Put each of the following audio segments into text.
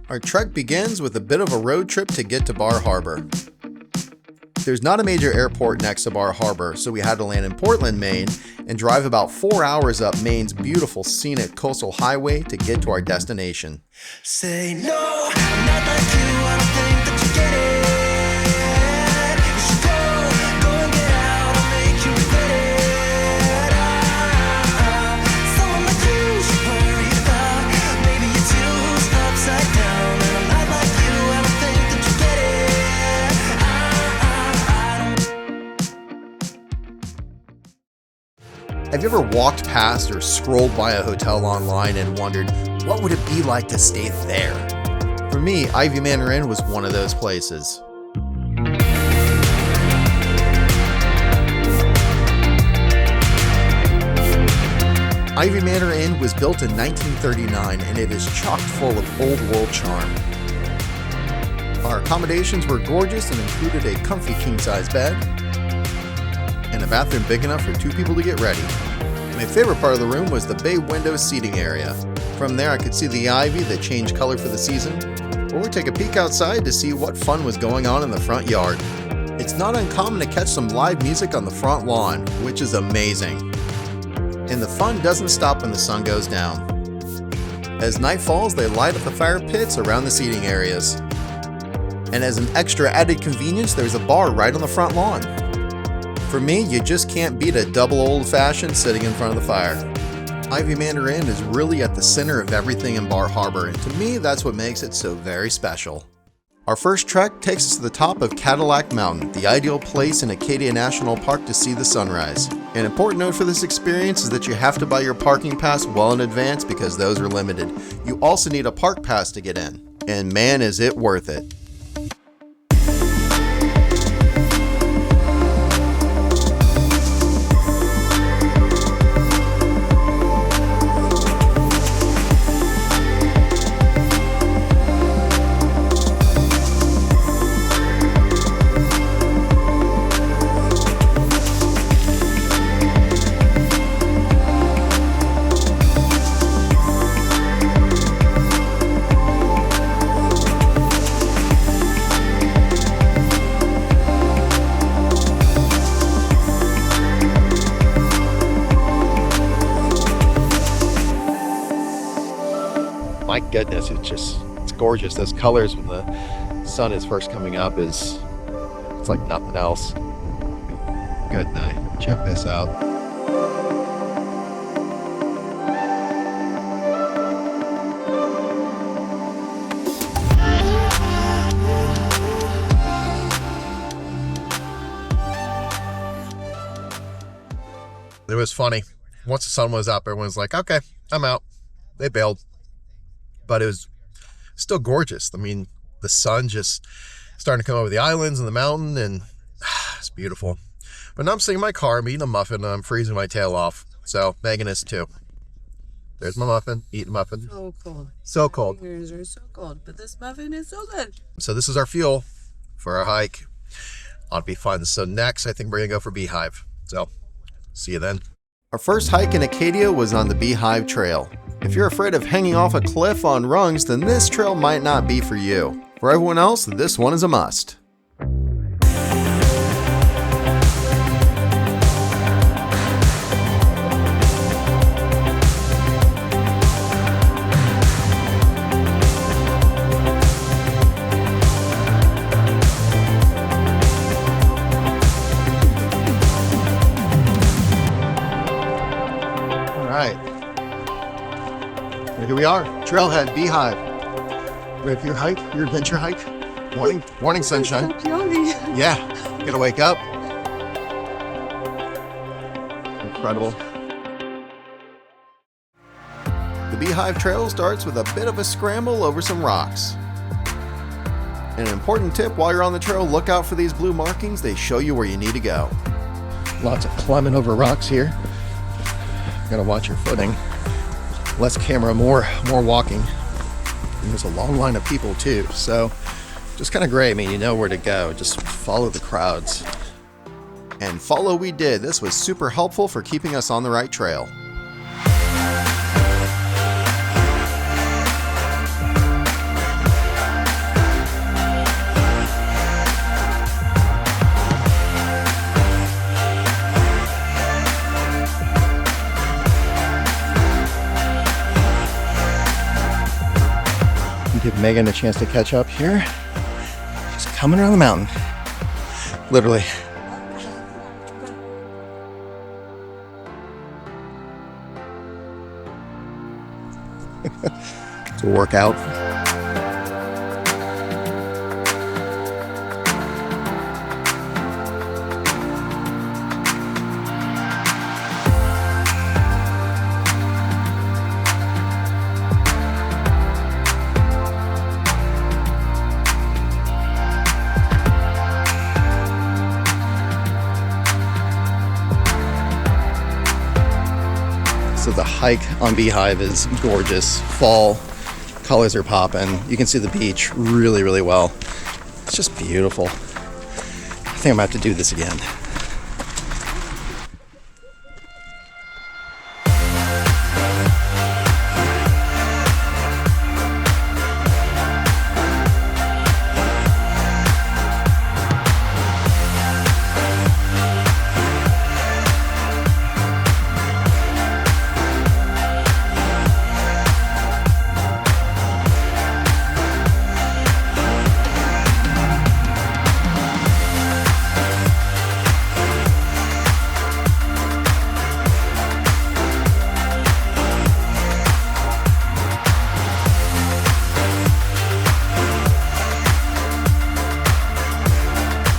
Our trek begins with a bit of a road trip to get to Bar Harbor. There's not a major airport next to Bar Harbor, so we had to land in Portland, Maine, and drive about 4 hours up Maine's beautiful scenic coastal highway to get to our destination. Say no, I'm not like you, I don't think that you get it. You should go and get out, I'll make you regret it. Someone like you should worry about, maybe it's you who's upside down. And I'm not like you, I don't think that you get it. Have you ever walked past or scrolled by a hotel online and wondered, what would it be like to stay there? For me, Ivy Manor Inn was one of those places. Ivy Manor Inn was built in 1939 and it is chock full of old world charm. Our accommodations were gorgeous and included a comfy king-size bed and a bathroom big enough for 2 people to get ready. My favorite part of the room was the bay window seating area. From there I could see the ivy that changed color for the season, or take a peek outside to see what fun was going on in the front yard. It's not uncommon to catch some live music on the front lawn, which is amazing. And the fun doesn't stop when the sun goes down. As night falls, they light up the fire pits around the seating areas. And as an extra added convenience, there's a bar right on the front lawn. For me, you just can't beat a double old-fashioned sitting in front of the fire. Ivy Manor Inn is really at the center of everything in Bar Harbor, and to me, that's what makes it so very special. Our first trek takes us to the top of Cadillac Mountain, the ideal place in Acadia National Park to see the sunrise. An important note for this experience is that you have to buy your parking pass well in advance because those are limited. You also need a park pass to get in, and man is it worth it. My goodness, it's gorgeous. Those colors when the sun is first coming up it's like nothing else. Good night. Check this out. It was funny. Once the sun was up, everyone was like, okay, I'm out. They bailed. But it was still gorgeous. I mean, the sun just starting to come over the islands and the mountain, and it's beautiful. But now I'm sitting in my car, I'm eating a muffin, and I'm freezing my tail off. So Megan is too. There's my muffin, eating a muffin. So cold. So cold. My fingers are so cold, but this muffin is so good. So this is our fuel for our hike. Ought to be fun. So next, I think we're going to go for Beehive. So see you then. Our first hike in Acadia was on the Beehive Trail. If you're afraid of hanging off a cliff on rungs, then this trail might not be for you. For everyone else, this one is a must. All right. Here we are, trailhead, Beehive. Ready for your hike, your adventure hike? Morning sunshine. Yeah, gotta wake up. Incredible. The Beehive Trail starts with a bit of a scramble over some rocks. And an important tip while you're on the trail, look out for these blue markings. They show you where you need to go. Lots of climbing over rocks here. Gotta watch your footing. Less camera, more walking. And there's a long line of people too, so just kind of great. I mean, you know where to go. Just follow the crowds. And follow we did. This was super helpful for keeping us on the right trail. Give Megan a chance to catch up here. She's coming around the mountain. Literally. It's a workout. So the hike on Beehive is gorgeous. Fall colors are popping. You can see the beach really, really well. It's just beautiful. I think I'm gonna have to do this again.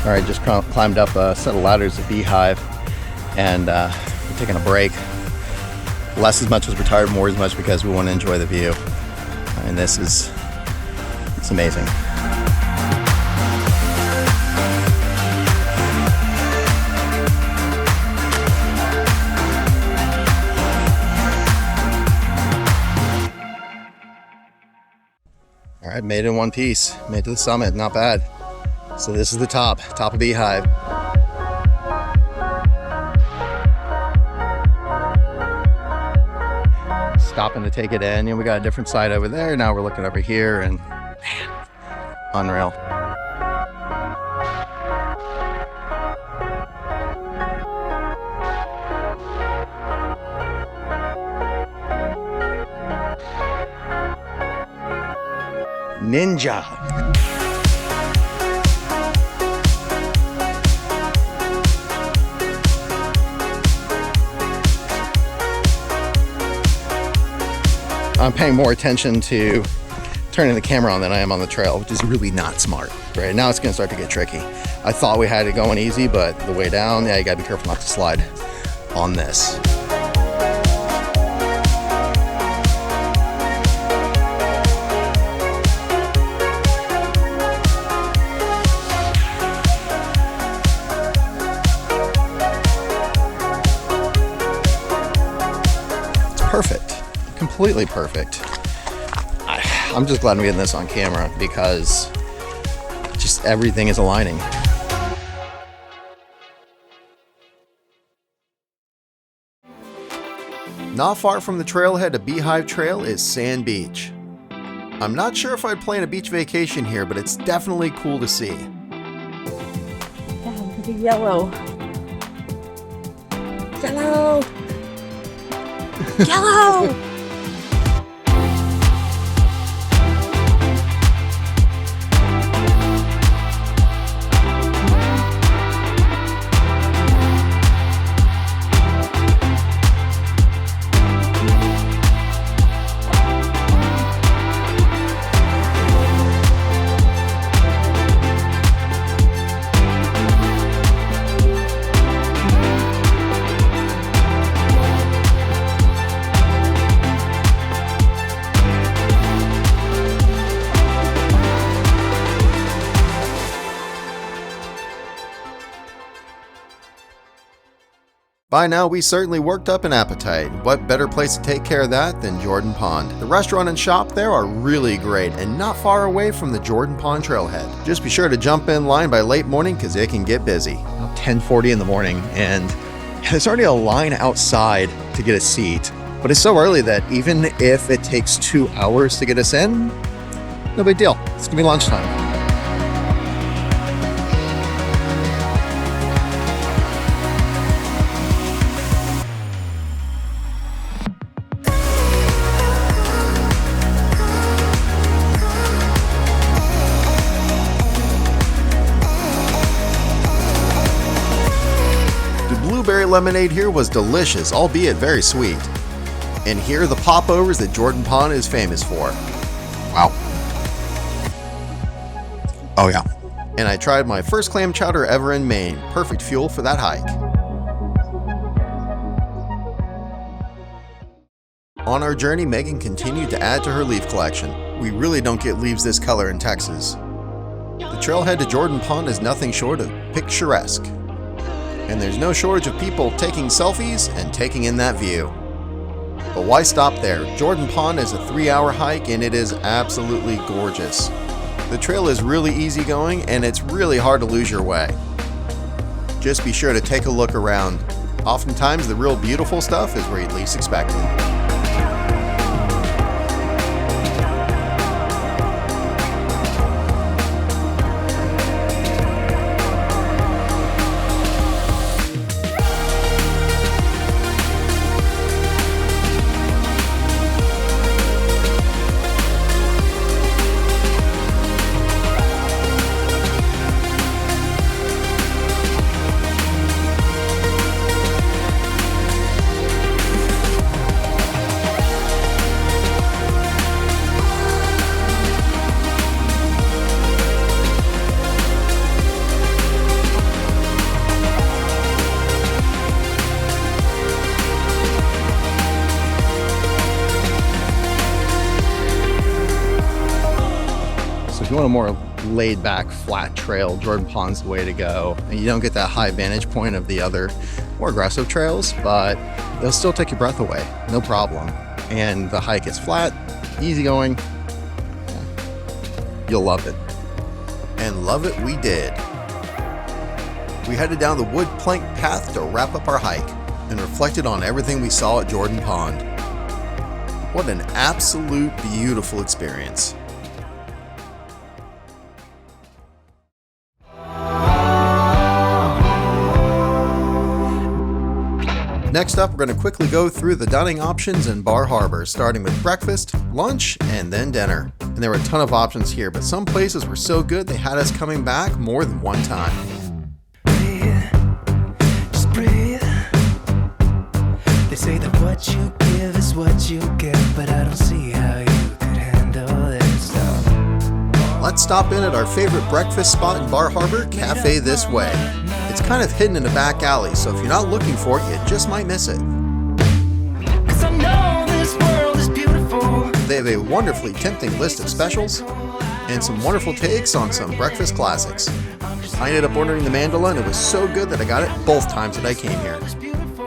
All right, just climbed up a set of ladders at Beehive, and we're taking a break. Less as much as we're tired, more as much because we want to enjoy the view. And it's amazing. All right, made it in one piece. Made it to the summit, not bad. So this is the top of Beehive. Stopping to take it in, and we got a different side over there. Now we're looking over here, and man, unreal. Ninja. I'm paying more attention to turning the camera on than I am on the trail, which is really not smart. Right now it's gonna start to get tricky. I thought we had it going easy, but the way down, yeah, you gotta be careful not to slide on this. It's perfect. Completely perfect. I'm just glad I'm getting this on camera because just everything is aligning. Not far from the trailhead to Beehive Trail is Sand Beach. I'm not sure if I'd plan a beach vacation here, but it's definitely cool to see. Yeah, look at the yellow. Yellow! Yellow! By now, we certainly worked up an appetite. What better place to take care of that than Jordan Pond? The restaurant and shop there are really great and not far away from the Jordan Pond trailhead. Just be sure to jump in line by late morning because it can get busy. 10:40 in the morning, and there's already a line outside to get a seat. But it's so early that even if it takes 2 hours to get us in, no big deal. It's gonna be lunchtime. lemonade here was delicious, albeit very sweet. And here are the popovers that Jordan Pond is famous for. Wow. Oh yeah. And I tried my first clam chowder ever in Maine. Perfect fuel for that hike. On our journey, Megan continued to add to her leaf collection. We really don't get leaves this color in Texas. The trailhead to Jordan Pond is nothing short of picturesque. And there's no shortage of people taking selfies and taking in that view. But why stop there? Jordan Pond is a 3-hour hike and it is absolutely gorgeous. The trail is really easygoing and it's really hard to lose your way. Just be sure to take a look around. Oftentimes the real beautiful stuff is where you'd least expect it. If you want a more laid-back, flat trail, Jordan Pond's the way to go. And you don't get that high vantage point of the other more aggressive trails, but they'll still take your breath away, no problem. And the hike is flat, easygoing. You'll love it. And love it we did. We headed down the wood plank path to wrap up our hike and reflected on everything we saw at Jordan Pond. What an absolute beautiful experience. Next up, we're going to quickly go through the dining options in Bar Harbor, starting with breakfast, lunch, and then dinner. And there were a ton of options here, but some places were so good they had us coming back more than one time. Breathe, just breathe. They say that what you give is what you get, but I don't see how you could handle this stuff. Let's stop in at our favorite breakfast spot in Bar Harbor, Cafe This Way. It's kind of hidden in a back alley, so if you're not looking for it, you just might miss it. 'Cause I know this world is beautiful. They have a wonderfully tempting list of specials and some wonderful takes on some breakfast classics. I ended up ordering the mandala and it was so good that I got it both times that I came here.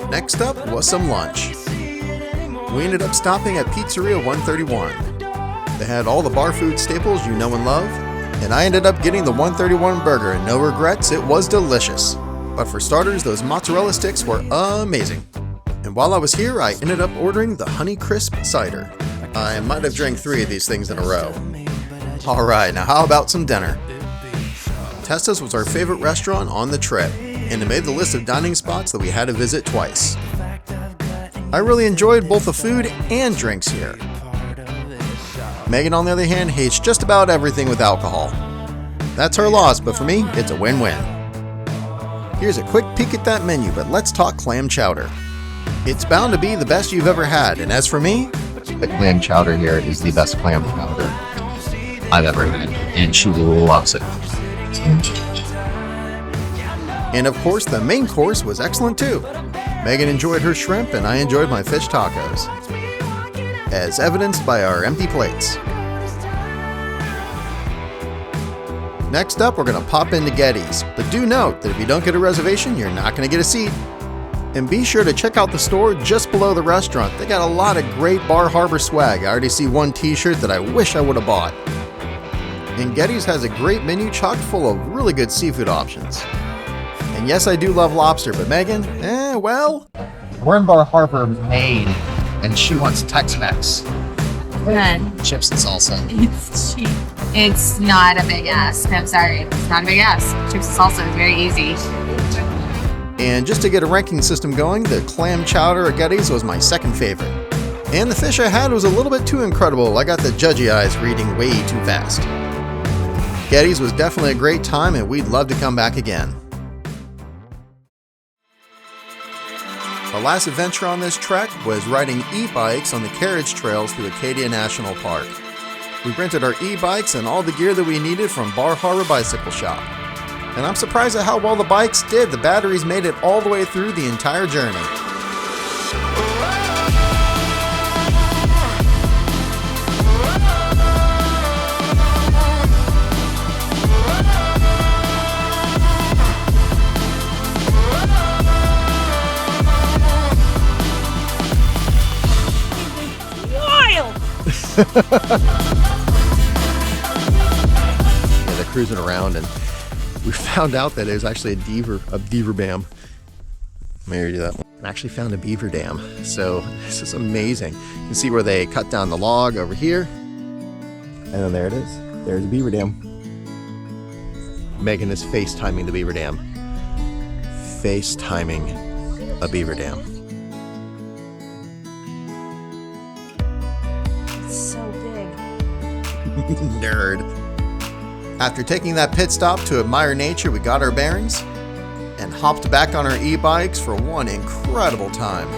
Next up was some lunch. We ended up stopping at Pizzeria 131. They had all the bar food staples you know and love, and I ended up getting the 131 burger, and no regrets, it was delicious. But for starters, those mozzarella sticks were amazing. And while I was here, I ended up ordering the Honey Crisp cider. I might have drank 3 of these things in a row. Alright, now how about some dinner? Testa's was our favorite restaurant on the trip, and it made the list of dining spots that we had to visit twice. I really enjoyed both the food and drinks here. Megan, on the other hand, hates just about everything with alcohol. That's her loss, but for me, it's a win-win. Here's a quick peek at that menu, but let's talk clam chowder. It's bound to be the best you've ever had, and as for me, The clam chowder here is the best clam chowder I've ever had, and she loves it. and of course, the main course was excellent too. Megan enjoyed her shrimp, and I enjoyed my fish tacos, as evidenced by our empty plates. Next up, we're going to pop into Getty's, but do note that if you don't get a reservation, you're not going to get a seat. And be sure to check out the store just below the restaurant. They got a lot of great Bar Harbor swag. I already see one t-shirt that I wish I would have bought. And Getty's has a great menu chock full of really good seafood options. And yes, I do love lobster, but Megan, well, We're in Bar Harbor, Maine, and she wants Tex-Mex. Good. Chips and salsa. It's cheap. It's not a big ask. I'm sorry. It's not a big ask. Chips and salsa is very easy. and just to get a ranking system going, the clam chowder at Getty's was my second favorite. And the fish I had was a little bit too incredible. I got the judgy eyes reading way too fast. Getty's was definitely a great time, and we'd love to come back again. Our last adventure on this trek was riding e-bikes on the Carriage Trails through Acadia National Park. We rented our e-bikes and all the gear that we needed from Bar Harbor Bicycle Shop. And I'm surprised at how well the bikes did. The batteries made it all the way through the entire journey. Yeah, they're cruising around, and we found out that it was actually a beaver dam. Maybe do that one. I actually found a beaver dam, so this is amazing. You can see where they cut down the log over here, and then there it is. There's a beaver dam. Megan is FaceTiming the beaver dam. FaceTiming a beaver dam. So big. Nerd. After taking that pit stop to admire nature, we got our bearings and hopped back on our e-bikes for one incredible time.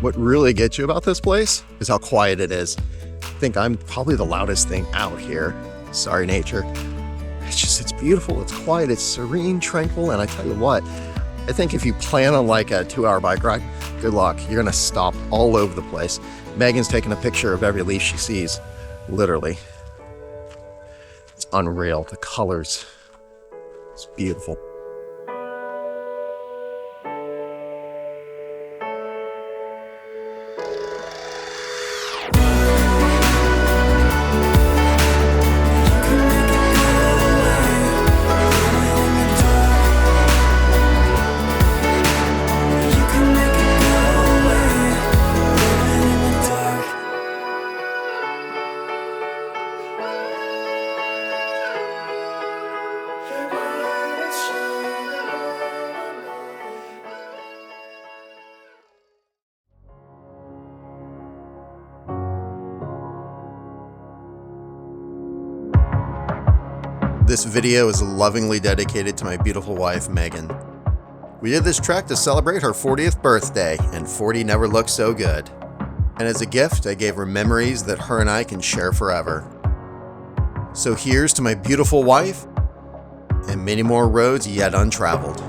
What really gets you about this place is how quiet it is. I think I'm probably the loudest thing out here. Sorry, nature. It's beautiful, it's quiet, it's serene, tranquil, and I tell you what, I think if you plan on like a 2-hour bike ride, good luck. You're gonna stop all over the place. Megan's taking a picture of every leaf she sees, literally. It's unreal, the colors. It's beautiful. This video is lovingly dedicated to my beautiful wife, Megan. We did this trek to celebrate her 40th birthday, and 40 never looked so good. And as a gift, I gave her memories that her and I can share forever. So here's to my beautiful wife, and many more roads yet untraveled.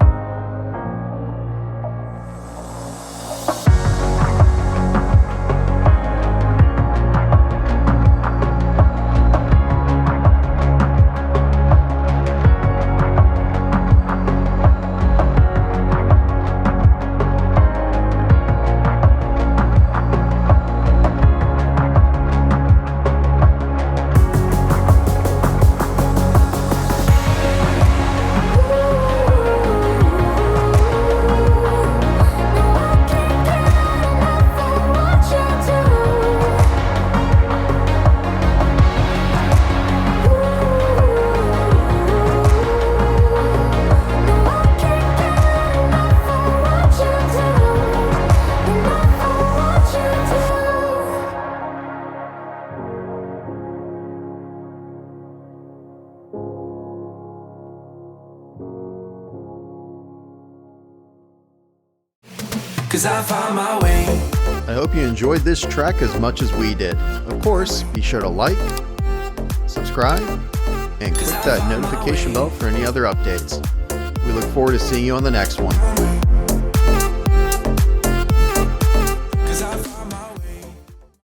I found my way. I hope you enjoyed this trek as much as we did. Of course, be sure to like, subscribe, and click that notification bell for any other updates. We look forward to seeing you on the next one.